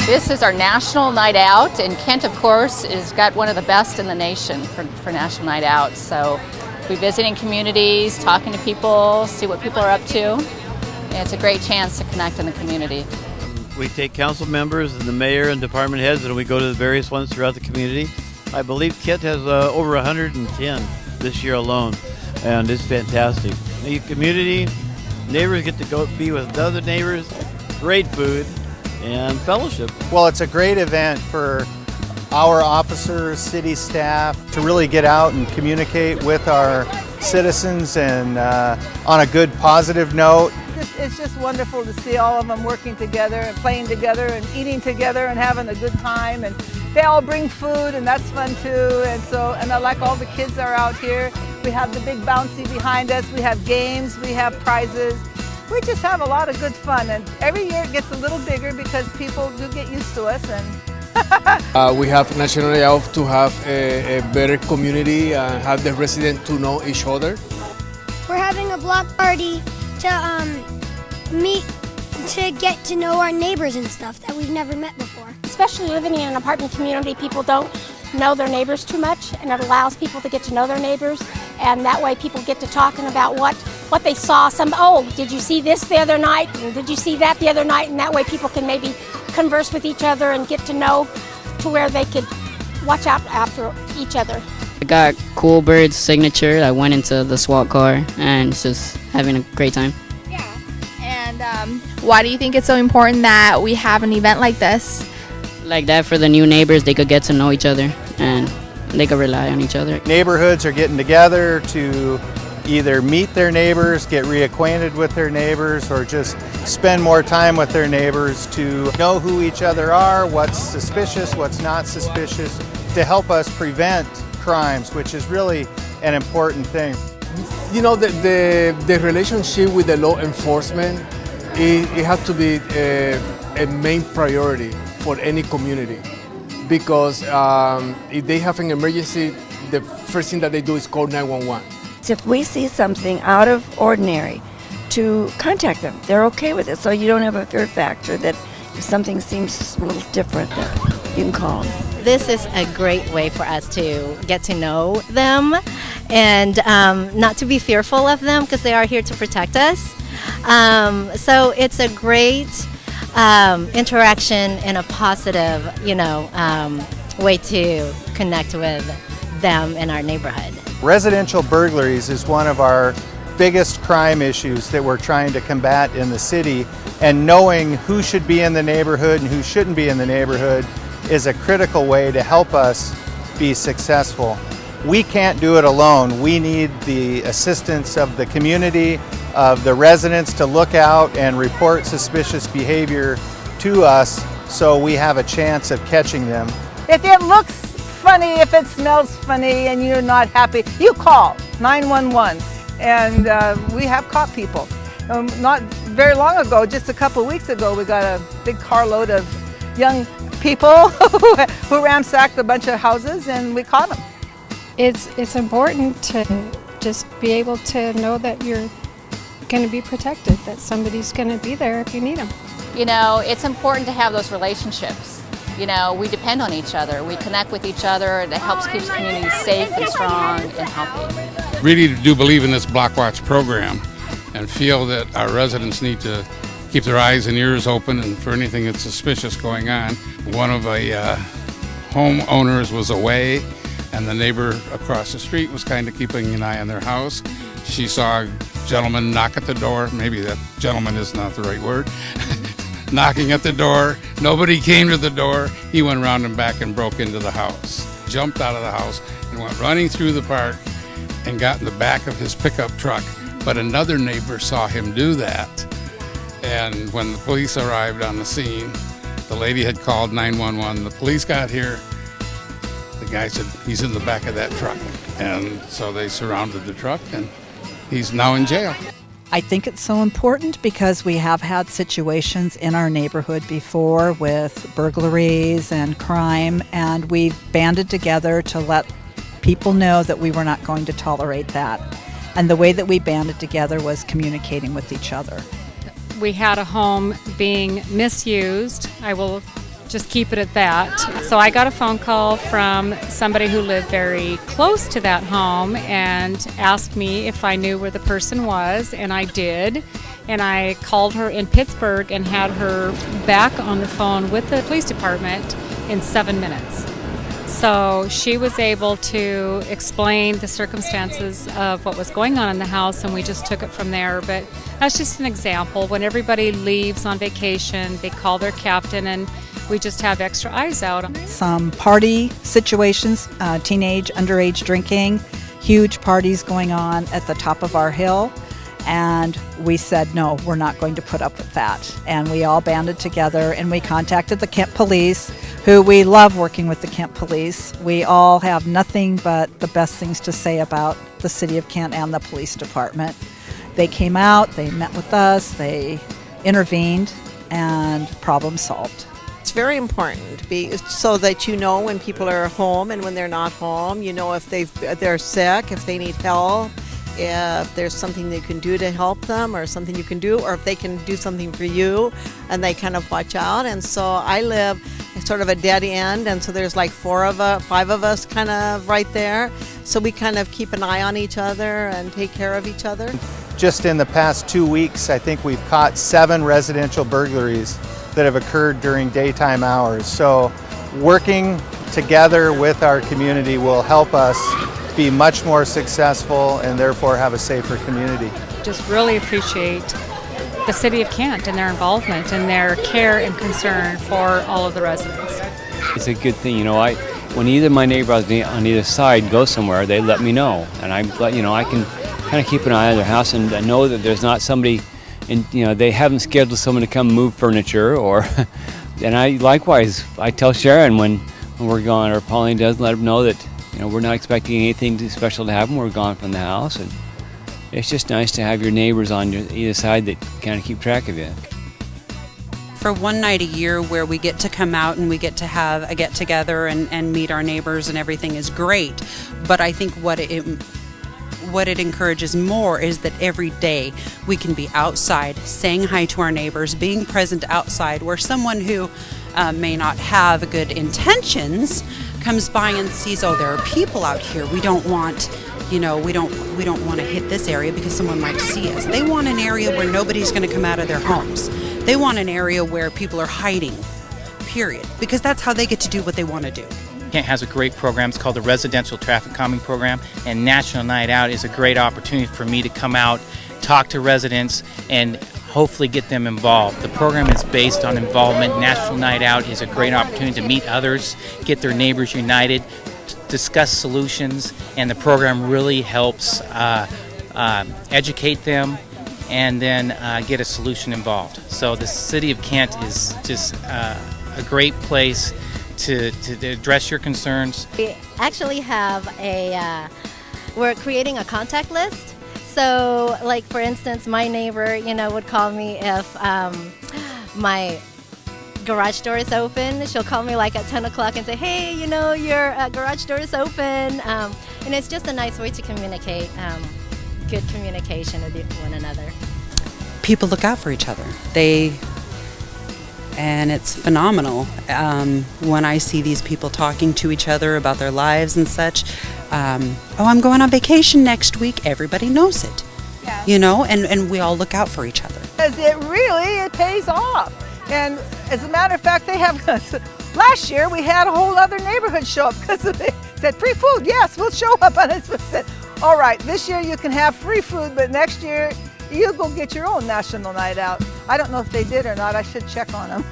This is our National Night Out, and Kent, of course, has got one of the best in the nation for National Night Out. So we're visiting communities, talking to people, see what people are up to. And it's a great chance to connect in the community. We take council members and the mayor and department heads, and we go to the various ones throughout the community. I believe Kent has over 110 this year alone, and it's fantastic. The community, neighbors get to go be with other neighbors, great food, and fellowship. Well, it's a great event for our officers, city staff, to really get out and communicate with our citizens and on a good positive note. It's just wonderful to see all of them working together and playing together and eating together and having a good time, and they all bring food, and that's fun too. And I like all the kids are out here. We have the big bouncy behind us, we have games, we have prizes. We just have a lot of good fun, and every year it gets a little bigger because people do get used to us. And we have National Night Out to have a better community and have the residents to know each other. We're having a block party to meet, to get to know our neighbors and stuff that we've never met before. Especially living in an apartment community, people don't know their neighbors too much, and it allows people to get to know their neighbors, and that way people get to talking about what they saw. Did you see this the other night? And did you see that the other night? And that way people can maybe converse with each other and get to know to where they could watch out after each other. I got Cool Bird's signature. I went into the SWAT car and just having a great time. Yeah. And why do you think it's so important that we have an event like this? Like that, for the new neighbors, they could get to know each other and they could rely on each other. Neighborhoods are getting together to either meet their neighbors, get reacquainted with their neighbors, or just spend more time with their neighbors to know who each other are, what's suspicious, what's not suspicious, to help us prevent crimes, which is really an important thing. You know, the relationship with the law enforcement, it has to be a main priority for any community, because if they have an emergency, the first thing that they do is call 911. If we see something out of ordinary, to contact them. They're okay with it, so you don't have a fear factor that if something seems a little different, that you can call them. This is a great way for us to get to know them and not to be fearful of them, because they are here to protect us. So it's a great interaction and a positive, way to connect with them in our neighborhood. Residential burglaries is one of our biggest crime issues that we're trying to combat in the city, and knowing who should be in the neighborhood and who shouldn't be in the neighborhood is a critical way to help us be successful. We can't do it alone. We need the assistance of the community, of the residents, to look out and report suspicious behavior to us so we have a chance of catching them. if it looks funny, if it smells funny and you're not happy, you call 911. And we have caught people. Not very long ago, just a couple weeks ago, we got a big carload of young people who ransacked a bunch of houses, and we caught them. It's important to just be able to know that you're going to be protected, that somebody's going to be there if you need them. You know, it's important to have those relationships. You know, we depend on each other. We connect with each other, and it helps keep communities safe and strong and healthy. Really do believe in this Block Watch program and feel that our residents need to keep their eyes and ears open and for anything that's suspicious going on. One of the homeowners was away, and the neighbor across the street was kind of keeping an eye on their house. She saw a gentleman knock at the door. Maybe that gentleman is not the right word. Knocking at the door. Nobody came to the door. He went around and back and broke into the house. Jumped out of the house and went running through the park and got in the back of his pickup truck. But another neighbor saw him do that. And when the police arrived on the scene, the lady had called 911. The police got here. The guy said, he's in the back of that truck. And so they surrounded the truck, and he's now in jail. I think it's so important because we have had situations in our neighborhood before with burglaries and crime, and we've banded together to let people know that we were not going to tolerate that. And the way that we banded together was communicating with each other. We had a home being misused. I will just keep it at that. So I got a phone call from somebody who lived very close to that home and asked me if I knew where the person was, and I did. And I called her in Pittsburgh and had her back on the phone with the police department in 7 minutes. So she was able to explain the circumstances of what was going on in the house, and we just took it from there. But that's just an example. When everybody leaves on vacation, they call their captain, and we just have extra eyes out. Some party situations, teenage, underage drinking, huge parties going on at the top of our hill. And we said, no, we're not going to put up with that. And we all banded together and we contacted the Kent Police, who we love working with the Kent Police. We all have nothing but the best things to say about the City of Kent and the police department. They came out, they met with us, they intervened, and problem solved. It's very important so that you know when people are home and when they're not home. You know if they're sick, if they need help, if there's something you can do to help them, or something you can do, or if they can do something for you, and they kind of watch out. And so I live sort of a dead end, and so there's like 5 of us kind of right there. So we kind of keep an eye on each other and take care of each other. Just in the past 2 weeks, I think we've caught 7 residential burglaries that have occurred during daytime hours. So working together with our community will help us be much more successful and therefore have a safer community. Just really appreciate the City of Kent and their involvement and their care and concern for all of the residents. It's a good thing, when either my neighbor on either side goes somewhere, they let me know, and I can kind of keep an eye on their house and know that there's not somebody, and they haven't scheduled someone to come move furniture, or, and I tell Sharon when we're gone, or Pauline does, let them know that we're not expecting anything too special to happen. We're gone from the house, and it's just nice to have your neighbors on either side that kind of keep track of you. For one night a year where we get to come out and we get to have a get-together and meet our neighbors and everything is great, but I think what it encourages more is that every day we can be outside saying hi to our neighbors, being present outside, where someone who may not have good intentions comes by and sees, oh, there are people out here. We don't want, we don't want to hit this area because someone might see us. They want an area where nobody's going to come out of their homes. They want an area where people are hiding, period, because that's how they get to do what they want to do. Kent has a great program. It's called the Residential Traffic Calming Program, and National Night Out is a great opportunity for me to come out, talk to residents, and hopefully get them involved. The program is based on involvement. National Night Out is a great opportunity to meet others, get their neighbors united, discuss solutions, and the program really helps educate them and then get a solution involved. So the City of Kent is just a great place to address your concerns. We actually have we're creating a contact list. So, like for instance, my neighbor, would call me if my garage door is open. She'll call me like at 10 o'clock and say, hey, your garage door is open. And it's just a nice way to communicate, good communication with one another. People look out for each other. And it's phenomenal when I see these people talking to each other about their lives and such. I'm going on vacation next week. Everybody knows it, and we all look out for each other. Because it pays off. And as a matter of fact, they have, last year we had a whole other neighborhood show up because they said free food. Yes, we'll show up. And I said, all right, this year you can have free food, but next year you go get your own National Night Out. I don't know if they did or not. I should check on them.